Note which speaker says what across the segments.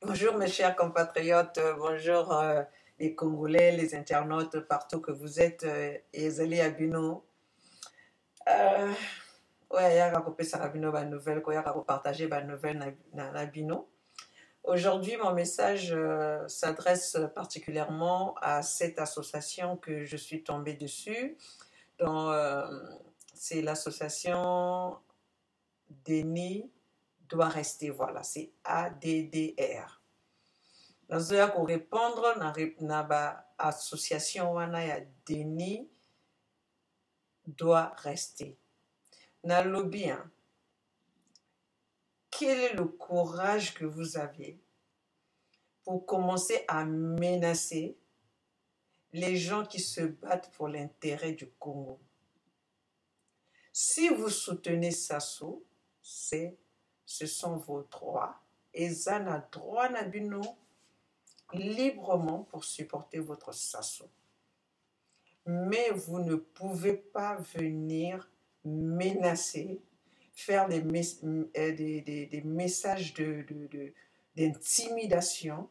Speaker 1: Bonjour mes chers compatriotes, bonjour les Congolais, les internautes partout que vous êtes, Ezali Abino. Ouais, yaka kopesa Abino ba nouvelle, yaka partager ba nouvelle na Abino. Aujourd'hui, mon message s'adresse particulièrement à cette association que je suis tombée dessus. C'est l'association Denis doit rester, voilà, c'est ADDR. Nazoya ko répondre na ba association wana ya Denis doit rester. Na lobby, hein. Quel est le courage que vous avez pour commencer à menacer les gens qui se battent pour l'intérêt du Congo? Si vous soutenez Sassou, ce sont vos droits. Et ça na droit na bino librement pour supporter votre Sassou. Mais vous ne pouvez pas venir menacer, faire des messages d'intimidation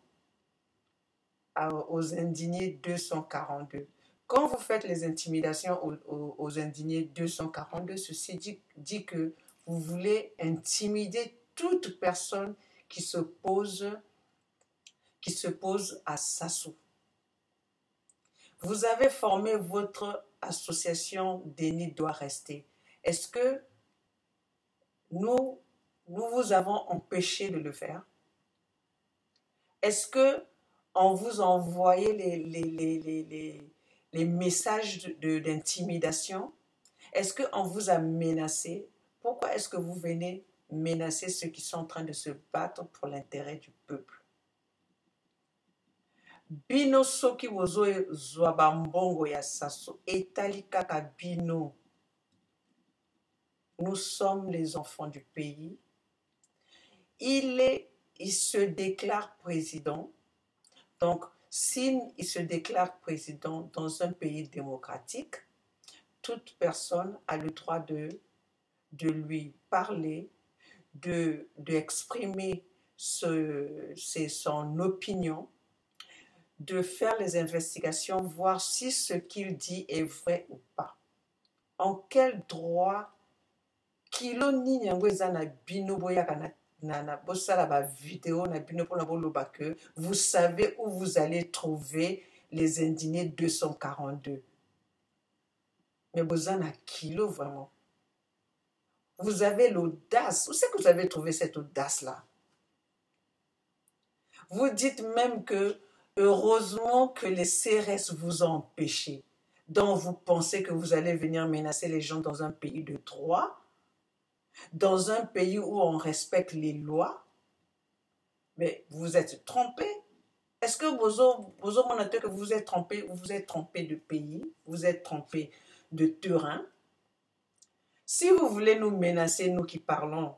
Speaker 1: aux indignés 242. Quand vous faites les intimidations aux indignés 242, ceci dit que vous voulez intimider toute personne qui se pose à Sassou. Vous avez formé votre association Denis doit rester. Est-ce que nous vous avons empêché de le faire? Est-ce que on vous a envoyé les messages d'intimidation? Est-ce qu'on vous a menacé? Pourquoi est-ce que vous venez menacer ceux qui sont en train de se battre pour l'intérêt du peuple? Bino soki bozo zwa bambongo ya Sassou etali kaka bino. Nous sommes les enfants du pays. Il se déclare président. Donc, s'il se déclare président dans un pays démocratique, toute personne a le droit de lui parler, d'exprimer son opinion, de faire les investigations, voir si ce qu'il dit est vrai ou pas. En quel droit kilo nini yango eza na bino boyaka na bosala ba vidéo na bino pona boloba que vous savez où vous allez trouver les indignés 242. Mais bozana kilo vraiment. Vous avez l'audace. Où c'est que vous avez trouvé cette audace-là? Vous dites même que heureusement que les CRS vous ont empêché. Donc vous pensez que vous allez venir menacer les gens dans un pays de droit, dans un pays où on respecte les lois. Mais vous êtes trompé. Est-ce que vous montrez que vous êtes trompé ou vous êtes trompé de pays, vous êtes trompé de terrain? Si vous voulez nous menacer, nous qui parlons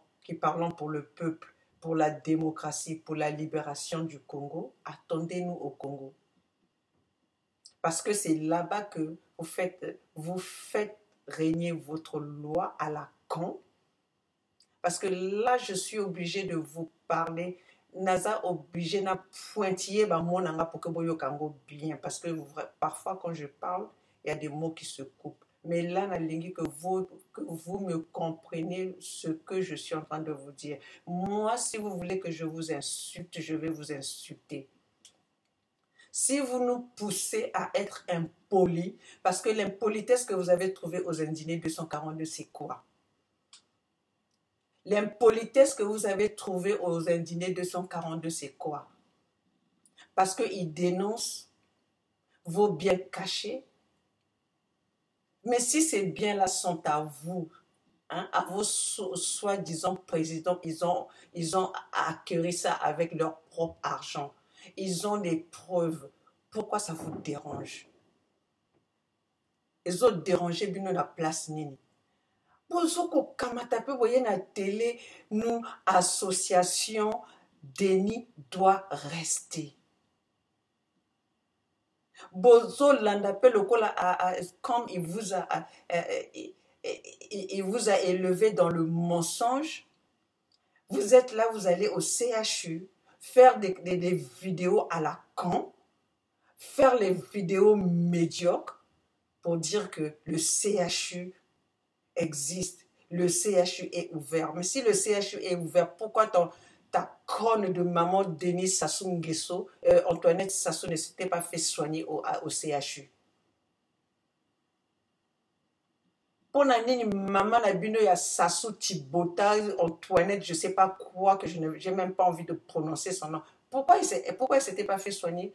Speaker 1: pour le peuple, pour la démocratie, pour la libération du Congo, attendez-nous au Congo. Parce que c'est là-bas que vous faites régner votre loi à la con. Parce que là, je suis obligée de vous parler. Naza obligé na pointiller ba monanga pour que boyo kango bien. Parce que parfois, quand je parle, il y a des mots qui se coupent. Mais là, na lingi que vous me comprenez ce que je suis en train de vous dire. Moi, si vous voulez que je vous insulte, je vais vous insulter. Si vous nous poussez à être impolis, parce que l'impolitesse que vous avez trouvée aux indignés 242, c'est quoi? L'impolitesse que vous avez trouvée aux indignés 242, c'est quoi? Parce qu'ils dénoncent vos biens cachés. Mais si ces biens-là sont à vous, hein, à vos soi-disant présidents, ils ont acquis ça avec leur propre argent. Ils ont des preuves. Pourquoi ça vous dérange? Ils ont dérangé bien la place nini. Bozoko kamata pe voyez na télé, nous, association Denis doit rester. Bozo landape lokola comme il vous a élevé dans le mensonge. Vous êtes là, vous allez au CHU faire des vidéos à la con, faire les vidéos médiocres pour dire que le CHU existe, le CHU est ouvert. Mais si le CHU est ouvert, pourquoi ta conne de maman Denise Sassou Nguesso, Antoinette Sassou ne s'était pas fait soigner au CHU? Pour nani maman na bino ya Sassou Tibota, Antoinette, je sais pas quoi, que je n'ai même pas envie de prononcer son nom. Pourquoi il s'était pas fait soigner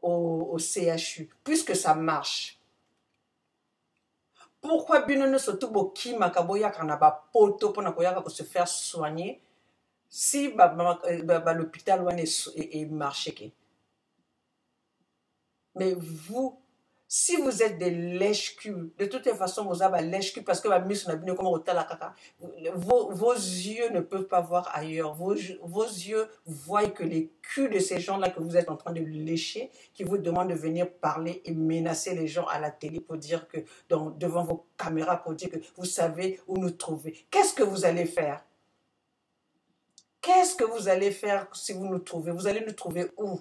Speaker 1: au CHU, puisque ça marche? Pourquoi bino ne surtout boki makaboya kanaba poto pour na se faire soigner si l'hôpital est marché? Mais vous, si vous êtes des lèches-culs, de toutes les façons, vous avez lèche-cul parce que vos yeux ne peuvent pas voir ailleurs. Vos yeux voient que les culs de ces gens-là que vous êtes en train de lécher, qui vous demandent de venir parler et menacer les gens à la télé pour dire que, devant vos caméras, pour dire que vous savez où nous trouver. Qu'est-ce que vous allez faire? Qu'est-ce que vous allez faire si vous nous trouvez? Vous allez nous trouver où?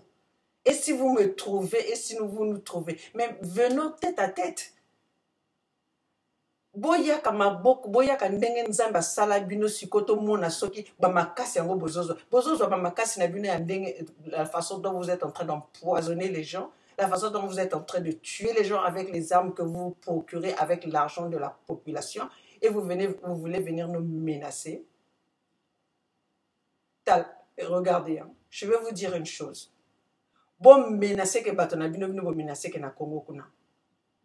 Speaker 1: Et si vous me trouvez, et si vous nous trouvez, mais venons tête à tête. Boyaka maboko, boyaka ndenge nzambe asala bino sikoto mona soki ba makasi yango bozozo ba makasi na bino ya ndenge, la façon dont vous êtes en train d'empoisonner les gens, la façon dont vous êtes en train de tuer les gens avec les armes que vous procurez avec l'argent de la population, et vous voulez venir nous menacer. Regardez, hein, je vais vous dire une chose. Bon, menacer que Batonabino, bon, menacer que na Congo kuna.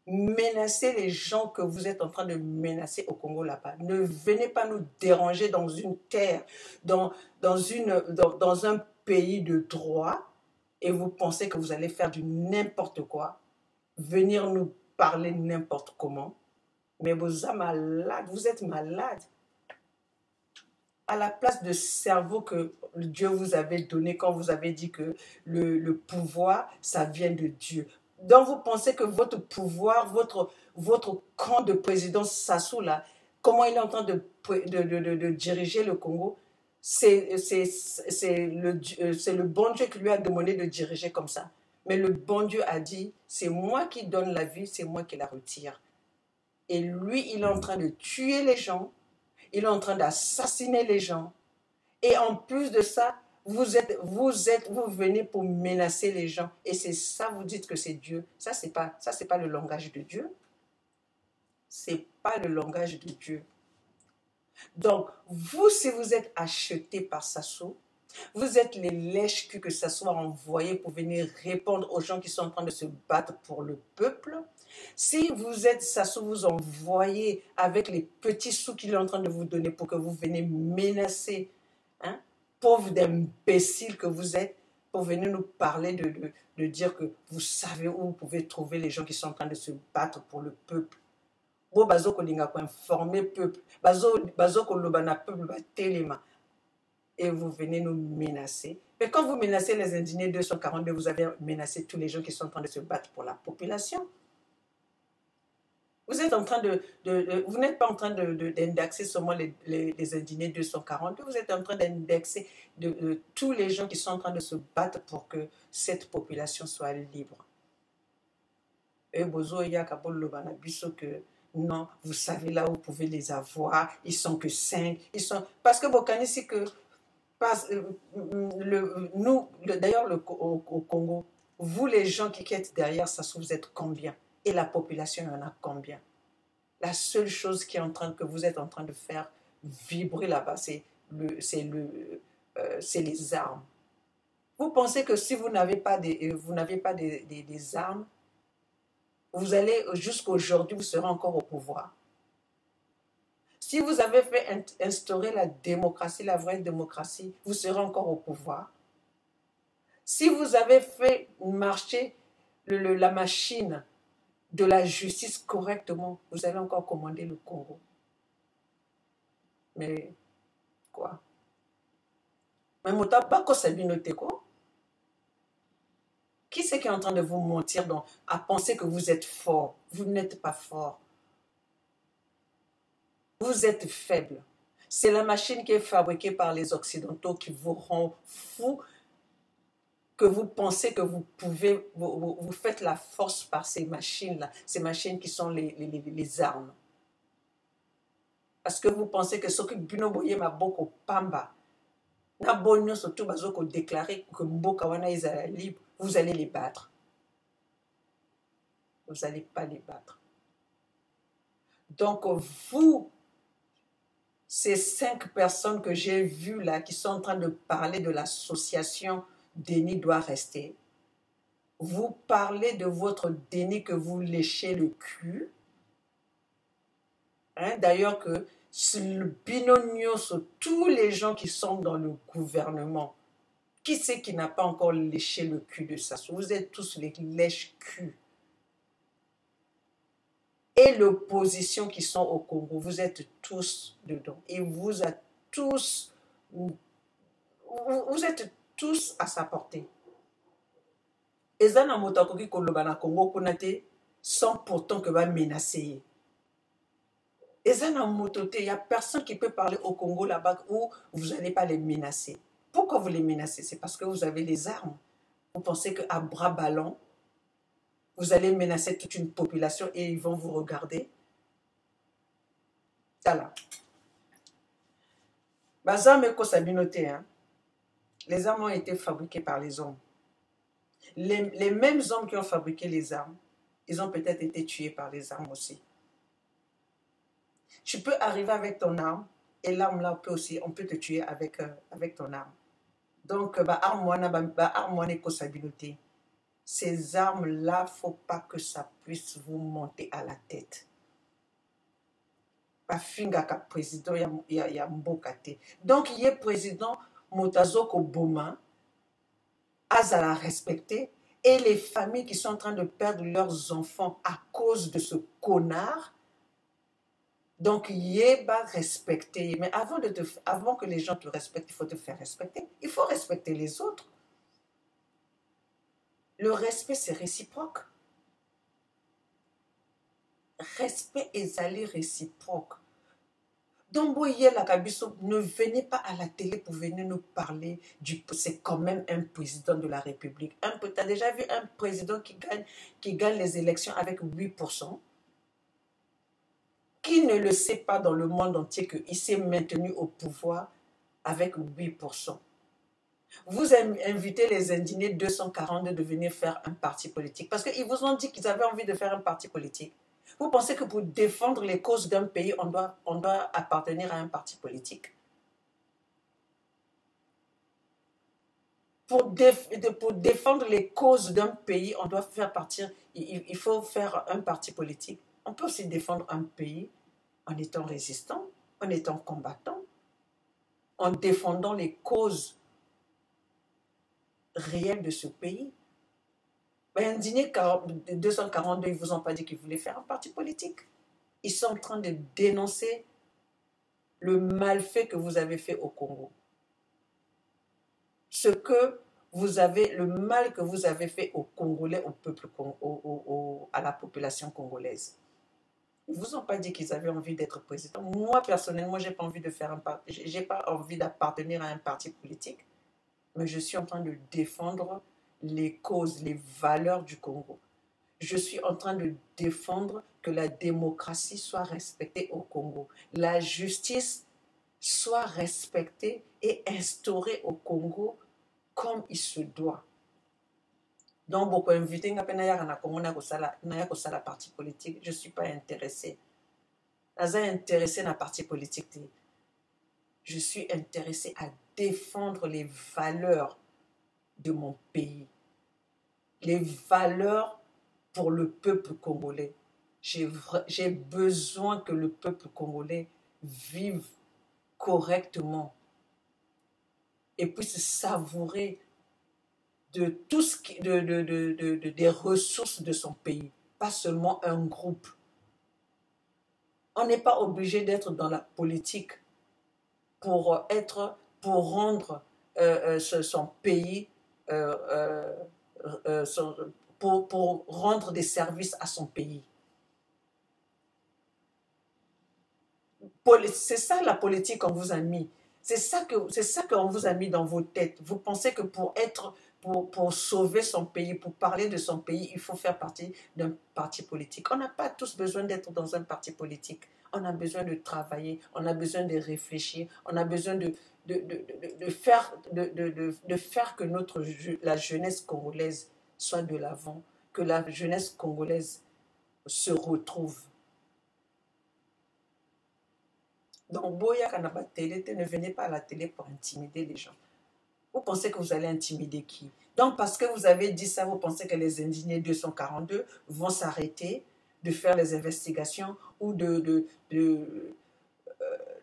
Speaker 1: Menacez les gens que vous êtes en train de menacer au Congo là-bas. Ne venez pas nous déranger dans une terre, dans un pays de droit, et vous pensez que vous allez faire du n'importe quoi, venir nous parler n'importe comment. Mais vous êtes malade, vous êtes malade. À la place de cerveau que Dieu vous avait donné quand vous avez dit que le pouvoir, ça vient de Dieu. Donc vous pensez que votre pouvoir, votre camp de président Sassou, là, comment il est en train de diriger le Congo, c'est le bon Dieu qui lui a demandé de diriger comme ça. Mais le bon Dieu a dit, c'est moi qui donne la vie, c'est moi qui la retire. Et lui, il est en train de tuer les gens, il est en train d'assassiner les gens. Et en plus de ça, vous venez pour menacer les gens. Et c'est ça, vous dites que c'est Dieu. Ça, c'est pas le langage de Dieu. C'est pas le langage de Dieu. Donc, vous, si vous êtes acheté par Sassou, vous êtes les lèches-culs que Sassou a envoyés pour venir répondre aux gens qui sont en train de se battre pour le peuple. Si vous êtes Sassou, vous envoyez avec les petits sous qu'il est en train de vous donner pour que vous venez menacer, hein, pauvres d'imbéciles que vous êtes, pour venir nous parler de dire que vous savez où vous pouvez trouver les gens qui sont en train de se battre pour le peuple. Bo bazo kolinga ko informer peuple, bazo kolobana peuple ba telema. Et vous venez nous menacer. Mais quand vous menacez les indignés 242, vous avez menacé tous les gens qui sont en train de se battre pour la population. Vous êtes en train vous n'êtes pas en train d'indexer seulement les indignés 242, vous êtes en train d'indexer tous les gens qui sont en train de se battre pour que cette population soit libre. Et bozo ya kabolo bana biso que non, vous savez là où vous pouvez les avoir, ils sont que 5, parce que Bokani c'est que d'ailleurs au Congo, vous les gens qui êtes derrière ça, vous êtes combien? Et la population, il y en a combien? La seule chose que vous êtes en train de faire vibrer là-bas, c'est les armes. Vous pensez que si vous n'avez pas des armes, vous allez jusqu'aujourd'hui, vous serez encore au pouvoir. Si vous avez fait instaurer la démocratie, la vraie démocratie, vous serez encore au pouvoir. Si vous avez fait marcher la machine de la justice correctement, vous allez encore commander le Congo. Mais quoi? Mais Motapako Sabinote quoi? Qui c'est qui est en train de vous mentir à penser que vous êtes fort? Vous n'êtes pas fort. Vous êtes faible. C'est la machine qui est fabriquée par les Occidentaux qui vous rend fou que vous pensez que vous pouvez, vous faites la force par ces machines-là, ces machines qui sont les armes. Parce que vous pensez que ce que bino boye maboko pamba, na bonyo surtout bazoko déclarer que mboka wana est libre, vous allez les battre. Vous n'allez pas les battre. Donc vous, ces 5 personnes que j'ai vues là, qui sont en train de parler de l'association Déni doit rester, vous parlez de votre déni que vous léchez le cul. Hein, d'ailleurs que le binonio sur tous les gens qui sont dans le gouvernement, qui c'est qui n'a pas encore léché le cul de ça? Vous êtes tous les lèches-culs. Et l'opposition qui sont au Congo, vous êtes tous dedans. Et vous êtes tous à sa portée. Ezana motakoki koloba na Congo kunate sans pourtant que va menacer. Ezana motote, il n'y a personne qui peut parler au Congo là-bas où vous n'allez pas les menacer. Pourquoi vous les menacez? C'est parce que vous avez les armes. Vous pensez qu'à bras ballants, vous allez menacer toute une population et ils vont vous regarder. Voilà. Hein. Les armes ont été fabriquées par les hommes. Les mêmes hommes qui ont fabriqué les armes, ils ont peut-être été tués par les armes aussi. Tu peux arriver avec ton arme et l'arme là on peut te tuer avec ton arme. Donc, ces armes-là, il ne faut pas que ça puisse vous monter à la tête. Président, il y a Mbokate. Donc, il y a président Motazoko Boma, Azala respecté, et les familles qui sont en train de perdre leurs enfants à cause de ce connard. Donc, Yeba respecté. Mais avant que les gens te respectent, il faut te faire respecter. Il faut respecter les autres. Le respect, c'est réciproque. Respect et aller réciproque. Donc, ne venez pas à la télé pour venir nous parler c'est quand même un président de la République. Tu as déjà vu un président qui gagne les élections avec 8%? Qui ne le sait pas dans le monde entier qu'il s'est maintenu au pouvoir avec 8%? Vous invitez les indignés 242 de venir faire un parti politique parce qu'ils vous ont dit qu'ils avaient envie de faire un parti politique. Vous pensez que pour défendre les causes d'un pays, on doit appartenir à un parti politique? Pour défendre les causes d'un pays, on doit il faut faire un parti politique. On peut aussi défendre un pays en étant résistant, en étant combattant, en défendant les causes réelles de ce pays. Ben, indigné 242, ils ne vous ont pas dit qu'ils voulaient faire un parti politique. Ils sont en train de dénoncer le malfait que vous avez fait au Congo. Le mal que vous avez fait aux Congolais, au peuple, à la population congolaise. Ils ne vous ont pas dit qu'ils avaient envie d'être président. Moi, personnellement, je n'ai pas envie de faire j'ai pas envie d'appartenir à un parti politique, mais je suis en train de défendre les causes, les valeurs du Congo. Je suis en train de défendre que la démocratie soit respectée au Congo. La justice soit respectée et instaurée au Congo comme il se doit. Donc, beaucoup invité à la partie politique. Je ne suis pas intéressée. Je suis intéressée à la partie politique. Je suis intéressée à défendre les valeurs de mon pays. Les valeurs pour le peuple congolais. J'ai besoin que le peuple congolais vive correctement et puisse savourer de tout des ressources de son pays, pas seulement un groupe. On n'est pas obligé d'être dans la politique pour rendre son pays pour rendre des services à son pays. C'est ça la politique qu'on vous a mis. C'est ça qu'on vous a mis dans vos têtes. Vous pensez que pour être pour sauver son pays, pour parler de son pays, il faut faire partie d'un parti politique. On n'a pas tous besoin d'être dans un parti politique. On a besoin de travailler, on a besoin de réfléchir, on a besoin de faire que la jeunesse congolaise soit de l'avant, que la jeunesse congolaise se retrouve. Donc, Boya Kanaba Télé, ne venez pas à la télé pour intimider les gens. Vous pensez que vous allez intimider qui? Donc, parce que vous avez dit ça, vous pensez que les indignés 242 vont s'arrêter de faire les investigations ou de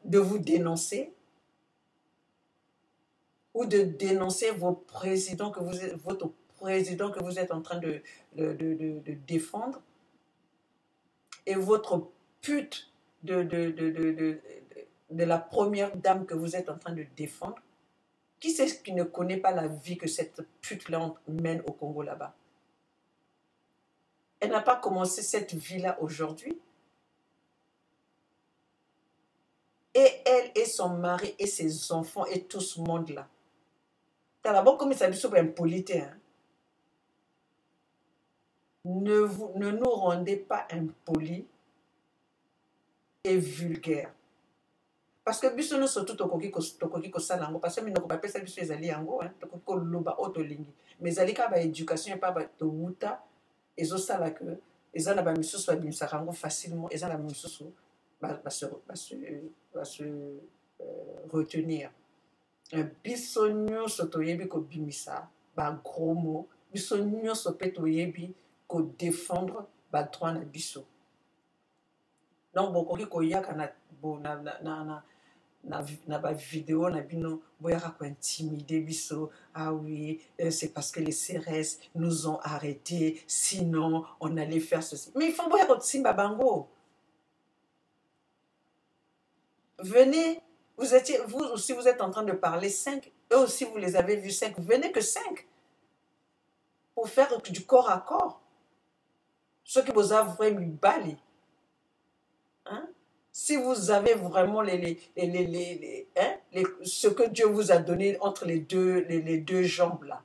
Speaker 1: vous dénoncer ou de dénoncer votre président que vous êtes en train de défendre et votre pute de la première dame que vous êtes en train de défendre. Qui c'est qui ne connaît pas la vie que cette pute-là mène au Congo là-bas? Elle n'a pas commencé cette vie-là aujourd'hui. Et elle et son mari et ses enfants et tout ce monde-là. T'as d'abord comme ça dit impolite. Hein? Ne nous rendez pas impolis et vulgaires. Parce que biso no surtout tokoki kosala yango parce que minoko bapesa biso ezali yango tokoki koloba otolingi mais ezali kaka baéducation epa batowuta ezosala ke eza na bamisusu babimisaka yango facilement eza na bamisusu base retenir biso nyonso toyebi kobimisa bagros mot biso nyonso mpe toyebi kodéfendre badroit na biso donc bokoki koyaka na bavideo na bino boyaka kointimider biso. Ah oui, c'est parce que les CRS nous ont arrêtés, sinon on allait faire ceci. Mais il faut boyaka kotimba bango. Venez, vous aussi vous êtes en train de parler 5, eux aussi vous les avez vus 5, venez que 5 pour faire du corps à corps. Ceux qui vous avouent vraiment bali. Hein? Si vous avez vraiment ce que Dieu vous a donné entre les deux jambes là.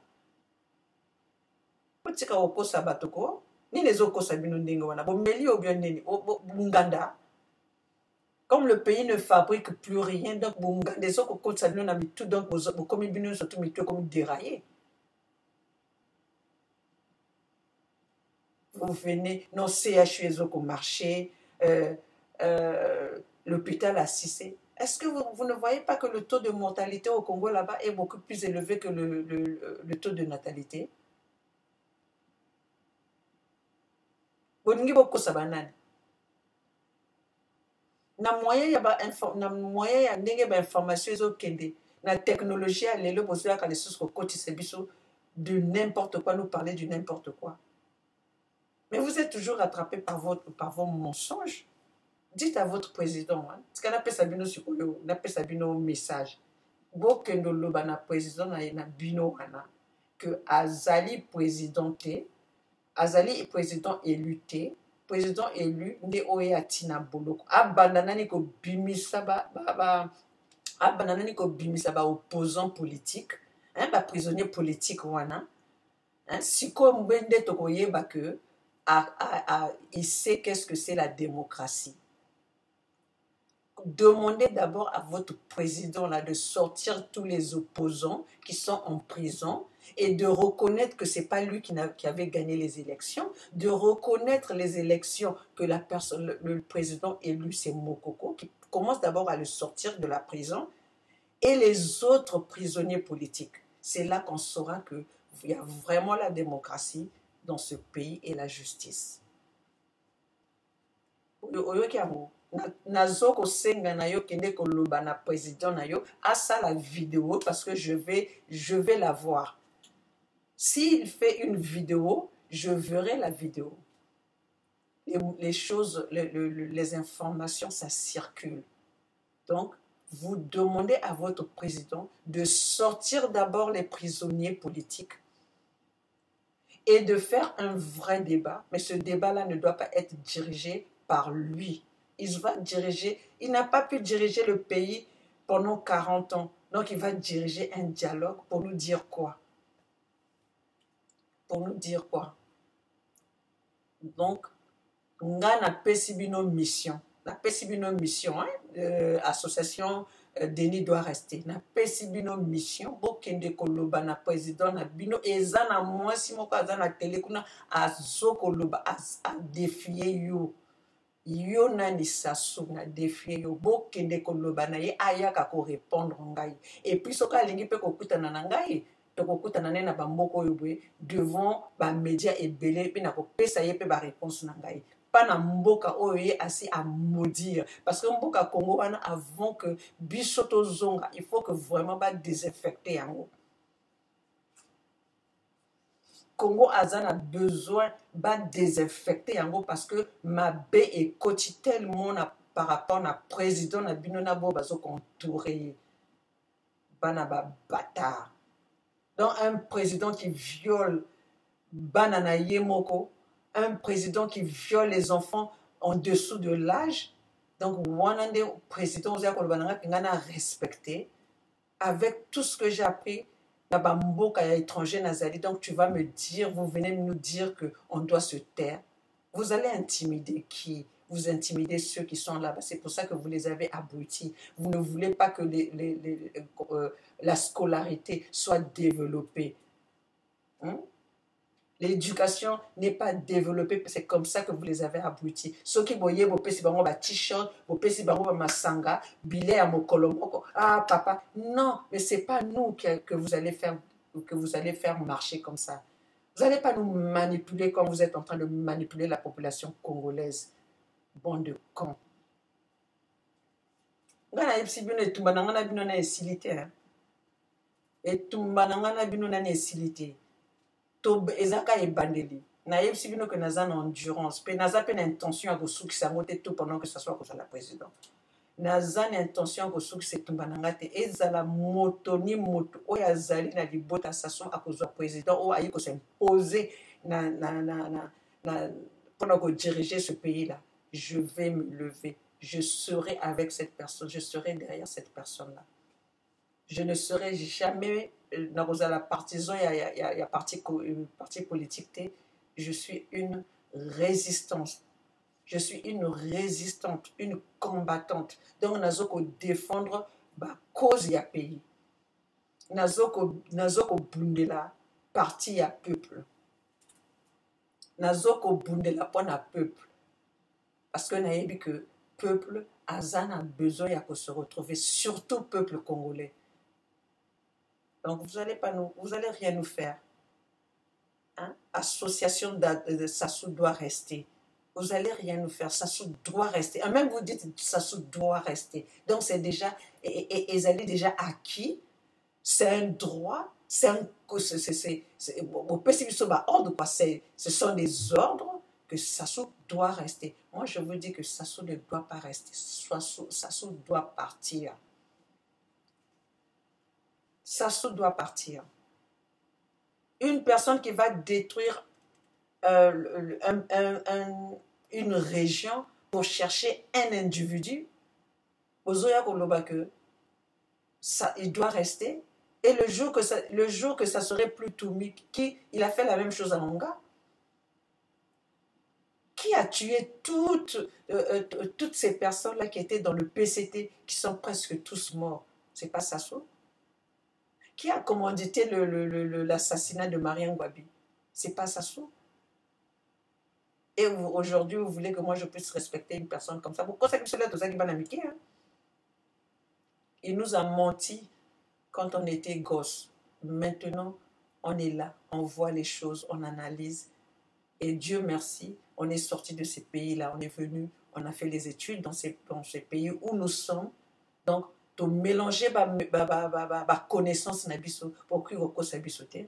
Speaker 1: Comme le pays ne fabrique plus rien, donc les autres côtés ça nous a mis tout donc comme ils surtout mis tout comme déraillé. Vous venez, non CHU au marché. L'hôpital à Cissé. Est-ce que vous ne voyez pas que le taux de mortalité au Congo là-bas est beaucoup plus élevé que le taux de natalité? Na moyen ya ndenge ba information ezokende na technologie ya lelo bozoyaka lisusu kokotisa biso de n'importe quoi, nous parler du n'importe quoi. Mais vous êtes toujours rattrapé par vos mensonges. Dites à votre président, parce qu'on appelle ça bino sikoyo, on appelle ça bino message. Bokendo loba na président na bino wana que azali présidenté, azali président élu té, président élu nde oye atina boloko. Abandanani ko bimisa ba opposant politique, ba prisonnier politique wana. Siko mbende tokoyeba que il sait qu'est-ce que c'est la démocratie. Demandez d'abord à votre président là, de sortir tous les opposants qui sont en prison et de reconnaître que ce n'est pas lui qui avait gagné les élections, de reconnaître les élections que le président élu, c'est Mokoko, qui commence d'abord à le sortir de la prison, et les autres prisonniers politiques. C'est là qu'on saura qu'il y a vraiment la démocratie dans ce pays et la justice. Nazoko senga na yo kende koloba na président na yo asa la vidéo parce que je vais la voir. S'il fait une vidéo, je verrai la vidéo. Les choses, les informations, ça circule. Donc, vous demandez à votre président de sortir d'abord les prisonniers politiques et de faire un vrai débat. Mais ce débat-là ne doit pas être dirigé par lui. Il n'a pas pu diriger le pays pendant 40 ans. Donc il va diriger un dialogue pour nous dire quoi? pour nous dire quoi? Donc, nga na pesi bino mission. Na pesi bino mission, hein? Association Denis doit rester. Na pesi bino mission. Bokende koloba na président na bino. Eza na mwasi moko aza na télé kuna azo koloba a défier yo. Yo nani Sassou na défier yo. Bokende koloba na ye ayaka ko répondre ngai. Et puis soka alingi pe kokutana na ngai. Tokokutana na bamboko oyo boye devant bamédia ebele mpe na kopesa ye mpe baréponse na ngai pas na mboka oyo ye asi à maudire parce que mboka Congo wana avant que biso tozonga il faut que vraiment badésinfecter yango. Congo aza na besoin badésinfecter yango parce que mabe ekoti tellement na par rapport na président na bino na bo bazokontouré bana babata. Donc un président qui viole Banana Yemoko, un président qui viole les enfants en dessous de l'âge. Donc, un des présidents qui a respecté avec tout ce que j'ai appris. Étranger Nazali. Donc, tu vas me dire, vous venez nous dire qu'on doit se taire. Vous allez intimider qui? Vous intimidez ceux qui sont là-bas. C'est pour ça que vous les avez abrutis. Vous ne voulez pas que la scolarité soit développée. Hein? L'éducation n'est pas développée, c'est comme ça que vous les avez abrutis. Ceux qui voyaient vos petits barons, vos t-shirts, vos petits barons, vos masanga, billet à mokolomoko. Ah, papa, non, mais ce n'est pas nous que vous allez faire marcher comme ça. Vous n'allez pas nous manipuler comme vous êtes en train de manipuler la population congolaise. Bande de cons. Ezaka ebandeli na yebisi bino que naza na endurance pe naza pe na intention ya kosukisa yango te tout pendant que ça soit kozala président naza na intention ya kosukisa etumba na nga te ezala moto ni moto oyo azali na libota Sassou akozwa président oyo ayi kosimpose mpona kodiriger ce pays là. Je vais me lever, je serai avec cette personne, je serai derrière cette personne là. Je ne serai jamais dans la partisan, il y a parti politique. Je suis une résistance. Je suis une résistante, une combattante. Donc, nous avons défendre la cause du pays. Nous avons bundela parti à peuple. Nous avons bundela pour le peuple. Parce que nous avons dit que le peuple a besoin de se retrouver, surtout le peuple congolais. Donc, vous allez rien nous faire. Hein? Association de Sassou doit rester. Vous allez rien nous faire. Sassou doit rester. Et même vous dites Sassou doit rester. Donc, c'est déjà, ils allaient déjà acquis. C'est un droit. Ce sont des ordres que Sassou doit rester. Moi, je vous dis que Sassou ne doit pas rester. Sassou doit partir. Sassou doit partir. Une personne qui va détruire une région pour chercher un individu, il doit rester. Et le jour que ça serait plus Toumi, il a fait la même chose à Monga. Qui a tué toutes ces personnes-là qui étaient dans le PCT, qui sont presque tous morts? C'est pas Sassou? Qui a commandité l'assassinat de Mariam Gwabi? C'est pas Sassou? Et aujourd'hui, vous voulez que moi je puisse respecter une personne comme ça? Pourquoi c'est que il nous a menti quand on était gosse. Maintenant, on est là, on voit les choses, on analyse. Et Dieu merci, on est sorti de ces pays-là, on est venu, on a fait les études dans ces pays où nous sommes. Donc, to mélanger ba connaissance na biso pour que roko sa biso te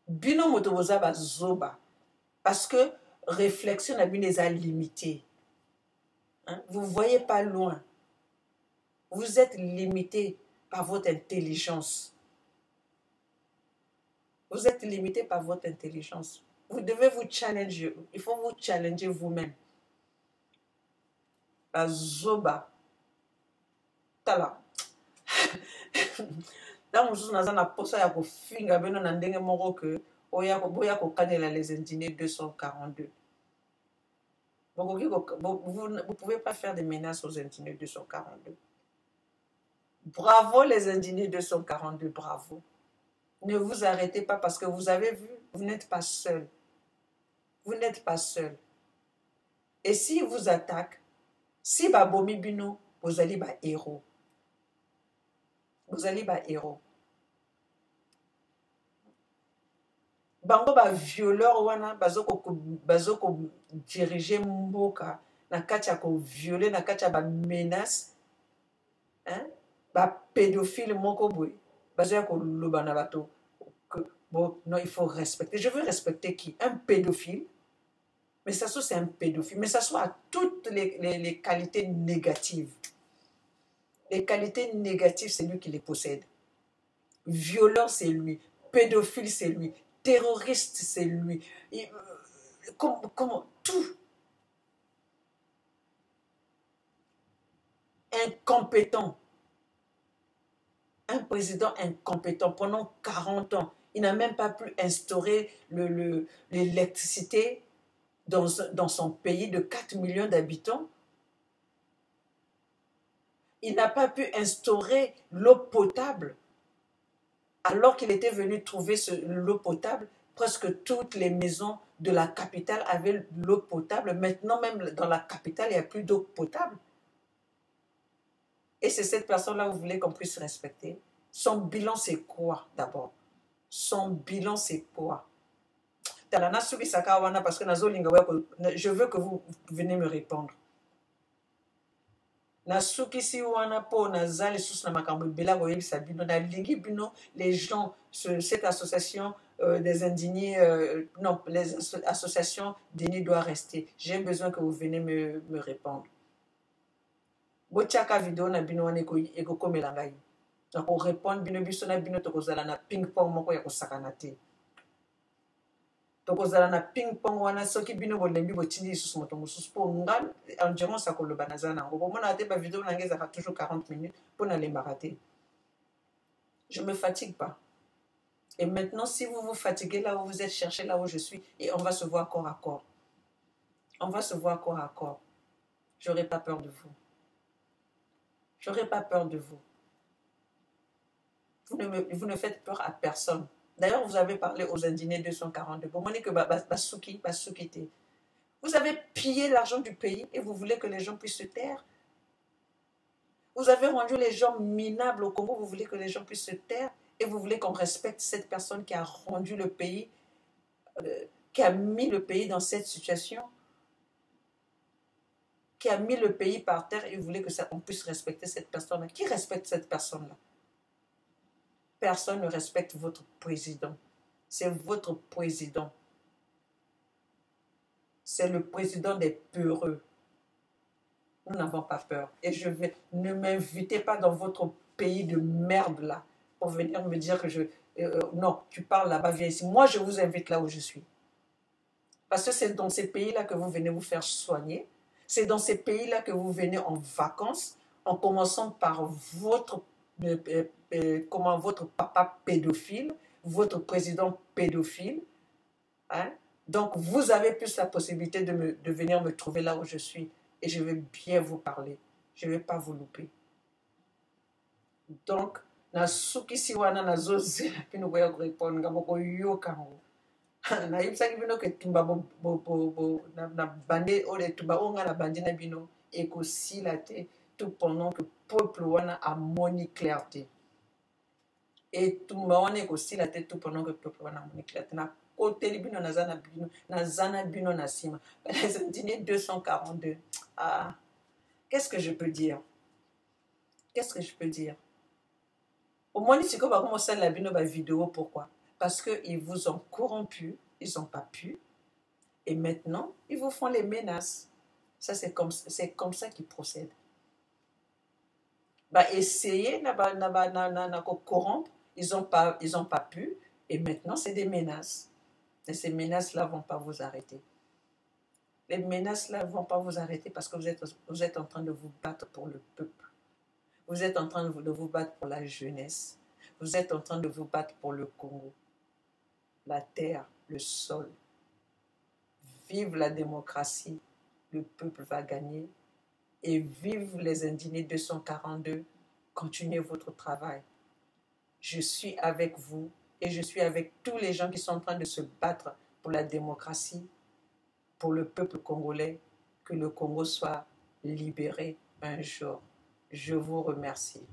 Speaker 1: bino moto boza ba zoba parce que réflexion na bino est limitée. Hein? Vous voyez pas loin, vous êtes limité par votre intelligence. Vous êtes limité par votre intelligence. Vous devez vous challenger, il faut vous challenger vous-même. Ba zoba Tala. Là, mosusu naza na posa ya kofinga bino na ndenge moko que boya kokanela les indignés 242. Vous ne pouvez pas faire des menaces aux indignés 242. Bravo les indignés 242, bravo. Ne vous arrêtez pas parce que vous avez vu, vous n'êtes pas seul. Vous n'êtes pas seul. Et s'ils vous attaquent, si babomi bino, vous allez ba héros. Vous allez ba héros. Bango ba violeur wana bazoko diriger mboka na kati ya ko violer na kati ya ba menace, hein, ba pédophile moko boy bazoya ko loba na bato que bon non il faut respecter. Je veux respecter qui? Un pédophile. Mais ça soit c'est un pédophile, mais ça soit à toutes les qualités négatives. Les qualités négatives, c'est lui qui les possède. Violeur, c'est lui. Pédophile, c'est lui. Terroriste, c'est lui. Comment tout. Incompétent. Un président incompétent pendant 40 ans. Il n'a même pas pu instaurer l'électricité dans son pays de 4 millions d'habitants. Il n'a pas pu instaurer l'eau potable. Alors qu'il était venu trouver l'eau potable, presque toutes les maisons de la capitale avaient l'eau potable. Maintenant, même dans la capitale, il n'y a plus d'eau potable. Et c'est cette personne-là, vous voulez qu'on puisse respecter. Son bilan, c'est quoi d'abord? Son bilan, c'est quoi? Parce que je veux que vous venez me répondre. Nasukisi wana po nazali sous na makambo bela boyebisa bino na lingi bino les gens cette association des indignés non les associations Denis doit rester. J'ai besoin que vous venez me répondre. Bochaka vidéo na bino wana eko komela ngai. Donc on répond bino biso na bino tokozala na ping pong moko ya kosakana te. Tokozala na ping pong wana soki bino bolembi botindi lisusu moto mosusu po ngal endurance akoloba naza nango bomona te ba vidéo nange ezaka toujours 40 minutes po nalembaka te. Je me fatigue pas. Et maintenant si vous vous fatiguez là où vous êtes, cherchez là où je suis et on va se voir corps à corps. On va se voir corps à corps. J'aurai pas peur de vous. J'aurai pas peur de vous. Vous ne faites peur à personne. D'ailleurs, vous avez parlé aux indignés 242. Pour moi, que Basuki. Vous avez pillé l'argent du pays et vous voulez que les gens puissent se taire. Vous avez rendu les gens minables au Congo, vous voulez que les gens puissent se taire et vous voulez qu'on respecte cette personne qui a rendu le pays, qui a mis le pays dans cette situation, qui a mis le pays par terre et vous voulez qu'on puisse respecter cette personne-là. Qui respecte cette personne-là? Personne ne respecte votre président. C'est votre président. C'est le président des peureux. Nous n'avons pas peur. Et ne m'invitez pas dans votre pays de merde là pour venir me dire que non, tu parles là-bas, viens ici. Moi, je vous invite là où je suis. Parce que c'est dans ces pays-là que vous venez vous faire soigner. C'est dans ces pays-là que vous venez en vacances, en commençant par votre papa pédophile, votre président pédophile. Hein? Donc, vous avez plus la possibilité de venir me trouver là où je suis. Et je vais bien vous parler. Je ne vais pas vous louper. Donc, nasuki siwana nazoze pino boya répondre ngaboko yokango. Na yibsaki bino ke tumba na bande ole tumba onga na bandi na bino eko silate tout pendant que peuple wana a moni clarté. Et tumba wana eko silate tout pendant que peuple wana a moni clarté. Na côté bino nazana bino nasima. Les indignés 242. Ah, qu'est-ce que je peux dire? Qu'est-ce que je peux dire? Au moins, si vous avez commencé la vidéo, pourquoi? Parce qu'ils vous ont corrompu, ils n'ont pas pu. Et maintenant, ils vous font les menaces. Ça, c'est comme ça qu'ils procèdent. Bah, essayez de corrompre, ils n'ont pas pu. Et maintenant, c'est des menaces. Et ces menaces-là ne vont pas vous arrêter. Les menaces-là ne vont pas vous arrêter parce que vous êtes en train de vous battre pour le peuple. Vous êtes en train de vous battre pour la jeunesse. Vous êtes en train de vous battre pour le Congo, la terre, le sol. Vive la démocratie, le peuple va gagner. Et vive les indignés 242, continuez votre travail. Je suis avec vous et je suis avec tous les gens qui sont en train de se battre pour la démocratie, pour le peuple congolais, que le Congo soit libéré un jour. Je vous remercie.